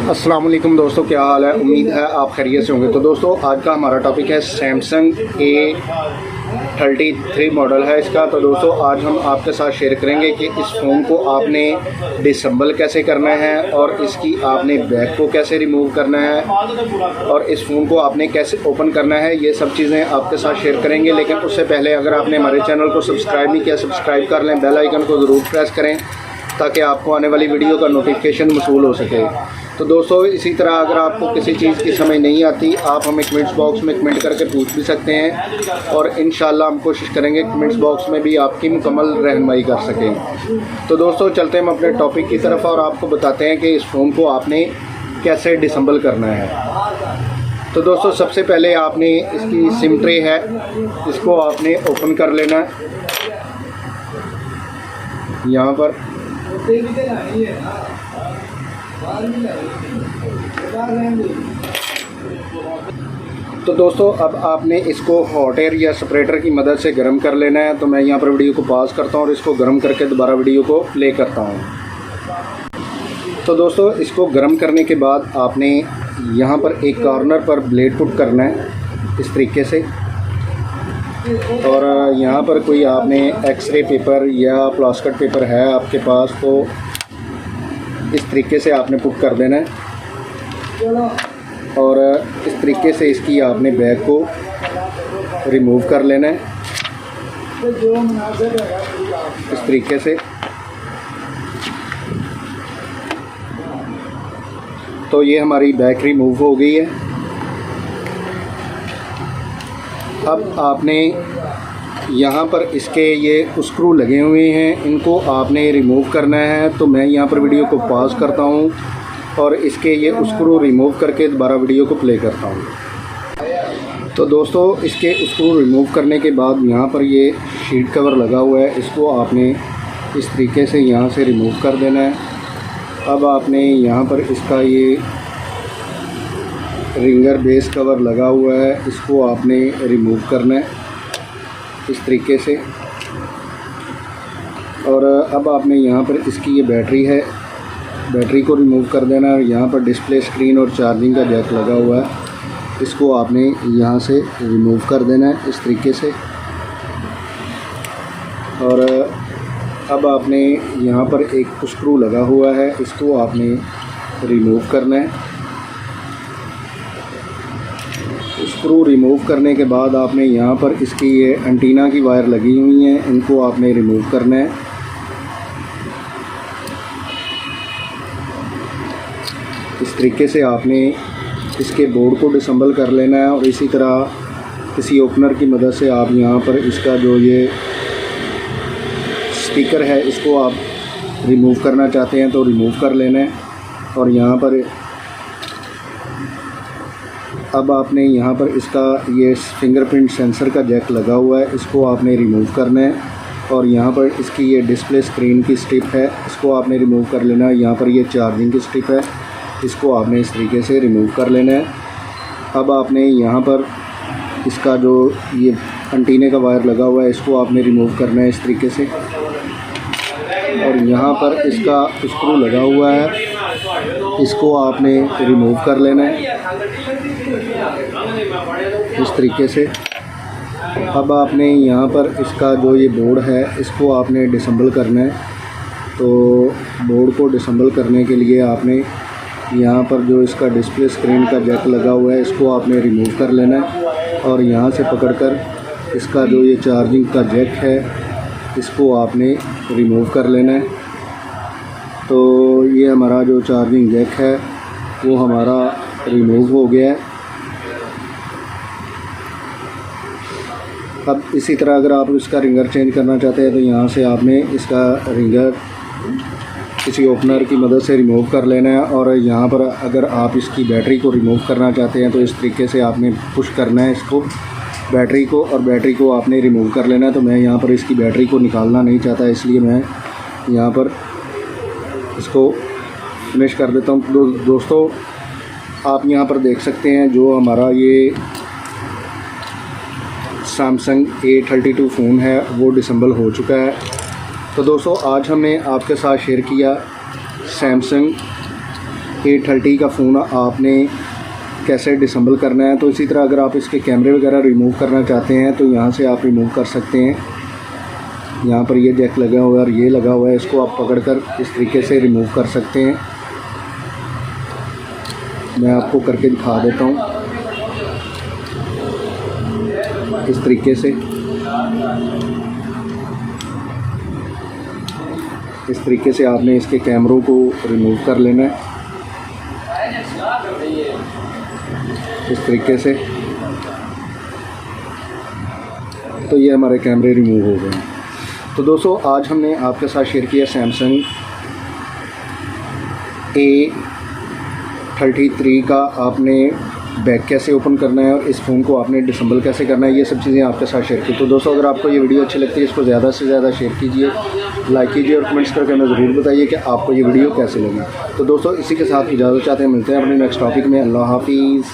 अस्सलाम वालेकुम दोस्तों, क्या हाल है। उम्मीद है आप खैरियत से होंगे। तो दोस्तों आज का हमारा टॉपिक है सैमसंग A33 मॉडल है इसका। तो दोस्तों आज हम आपके साथ शेयर करेंगे कि इस फ़ोन को आपने डिसेंबल कैसे करना है और इसकी आपने बैक को कैसे रिमूव करना है और इस फ़ोन को आपने कैसे ओपन करना है। ये सब चीज़ें आपके साथ शेयर करेंगे। लेकिन उससे पहले अगर आपने हमारे चैनल को सब्सक्राइब नहीं किया, सब्सक्राइब कर लें, बेल आइकन को ज़रूर प्रेस करें ताकि आपको आने वाली वीडियो का नोटिफिकेशन मौसूल हो सके। तो दोस्तों इसी तरह अगर आपको किसी चीज़ की समझ नहीं आती आप हमें कमेंट्स बॉक्स में कमेंट करके पूछ भी सकते हैं और इंशाल्लाह हम कोशिश करेंगे कमेंट्स बॉक्स में भी आपकी मुकम्मल रहनुमाई कर सकें। तो दोस्तों चलते हैं हम अपने टॉपिक की तरफ और आपको बताते हैं कि इस फ़ोन को आपने कैसे डिसेंबल करना है। तो दोस्तों सबसे पहले आपने इसकी सिम ट्रे है, इसको आपने ओपन कर लेना है। यहाँ पर तो दोस्तों अब आपने इसको हॉट एयर या सेपरेटर की मदद से गर्म कर लेना है। तो मैं यहाँ पर वीडियो को पॉज करता हूँ और इसको गर्म करके दोबारा वीडियो को प्ले करता हूँ। तो दोस्तों इसको गर्म करने के बाद आपने यहाँ पर एक कॉर्नर पर ब्लेड पुट करना है इस तरीके से, और यहाँ पर कोई आपने एक्सरे पेपर या प्लास्टिक पेपर है आपके पास तो इस तरीके से आपने पुट कर देना है और इस तरीके से इसकी आपने बैग को रिमूव कर लेना है इस तरीके से। तो ये हमारी बैग रिमूव हो गई है। अब आपने यहाँ पर इसके ये स्क्रू लगे हुए हैं, इनको आपने रिमूव करना है। तो मैं यहाँ पर वीडियो को पॉज करता हूँ और इसके ये स्क्रू रिमूव करके दोबारा वीडियो को प्ले करता हूँ। तो दोस्तों इसके स्क्रू रिमूव करने के बाद यहाँ पर ये शीट कवर लगा हुआ है, इसको आपने इस तरीके से यहाँ से रिमूव कर देना है। अब आपने यहाँ पर इसका ये रिंगर बेस कवर लगा हुआ है, इसको आपने रिमूव करना है इस तरीके से। और अब आपने यहाँ पर इसकी ये बैटरी है, बैटरी को रिमूव कर देना है। यहाँ पर डिस्प्ले स्क्रीन और चार्जिंग का जैक लगा हुआ है, इसको आपने यहाँ से रिमूव कर देना है इस तरीके से। और अब आपने यहाँ पर एक स्क्रू लगा हुआ है, इसको आपने रिमूव करना है। स्क्रू रिमूव करने के बाद आपने यहाँ पर इसकी ये एंटीना की वायर लगी हुई हैं, इनको आपने रिमूव करना है। इस तरीके से आपने इसके बोर्ड को डिसेंबल कर लेना है और इसी तरह किसी ओपनर की मदद से आप यहाँ पर इसका जो ये स्पीकर है इसको आप रिमूव करना चाहते हैं तो रिमूव कर लेना है। और यहाँ पर अब आपने यहाँ पर इसका ये फिंगरप्रिंट सेंसर का जैक लगा हुआ है, इसको आपने रिमूव करना है। और यहाँ पर इसकी ये डिस्प्ले स्क्रीन की स्ट्रिप है, इसको आपने रिमूव कर लेना है। यहाँ पर ये चार्जिंग की स्ट्रिप है, इसको आपने इस तरीके से रिमूव कर लेना है। अब आपने यहाँ पर इसका जो ये एंटीने का वायर लगा हुआ है इसको आपने रिमूव करना है इस तरीके से। और यहाँ पर इसका स्क्रू लगा हुआ है, इसको आपने रिमूव कर लेना है इस तरीके से। अब आपने यहाँ पर इसका जो ये बोर्ड है इसको आपने डिसेंबल करना है। तो बोर्ड को डिसेंबल करने के लिए आपने यहाँ पर जो इसका डिस्प्ले स्क्रीन का जैक लगा हुआ है इसको आपने रिमूव कर लेना है और यहाँ से पकड़कर इसका जो ये चार्जिंग का जैक है इसको आपने रिमूव कर लेना है। तो ये हमारा जो चार्जिंग जैक है वो हमारा रिमूव हो गया है। अब इसी तरह अगर आप इसका रिंगर चेंज करना चाहते हैं तो यहाँ से आपने इसका रिंगर किसी ओपनर की मदद से रिमूव कर लेना है। और यहाँ पर अगर आप इसकी बैटरी को रिमूव करना चाहते हैं तो इस तरीके से आपने पुश करना है इसको बैटरी को, और बैटरी को आपने रिमूव कर लेना है। तो मैं यहाँ पर इसकी बैटरी को निकालना नहीं चाहता, इसलिए मैं यहाँ पर इसको फिनिश कर देता हूँ। दोस्तों आप यहाँ पर देख सकते हैं जो हमारा ये सैमसंग A32 फ़ोन है वो डिसेंबल हो चुका है। तो दोस्तों आज हमने आपके साथ शेयर किया सैमसंग A30 का फ़ोन आपने कैसे डिसम्बल करना है। तो इसी तरह अगर आप इसके कैमरे वगैरह रिमूव करना चाहते हैं तो यहाँ से आप रिमूव कर सकते हैं। यहाँ पर ये जैक लगा हुआ है और ये लगा हुआ है, इसको आप पकड़कर इस तरीके से रिमूव कर सकते हैं। मैं आपको करके दिखा देता हूँ इस तरीके से। इस तरीके से आपने इसके कैमरों को रिमूव कर लेना है, इस तरीके से। तो ये हमारे कैमरे रिमूव हो गए हैं। तो दोस्तों आज हमने आपके साथ शेयर किया सैमसंग A33 का आपने बैक कैसे ओपन करना है और इस फ़ोन को आपने डिसम्बल कैसे करना है, ये सब चीज़ें आपके साथ शेयर की। तो दोस्तों अगर आपको ये वीडियो अच्छी लगती है इसको ज़्यादा से ज़्यादा शेयर कीजिए, लाइक कीजिए और कमेंट्स करके हमें ज़रूर बताइए कि आपको ये वीडियो कैसे लगी। तो दोस्तों इसी के साथ इजाज़त चाहते हैं, मिलते हैं अपने नेक्स्ट टॉपिक में। अल्लाह हाफिज़।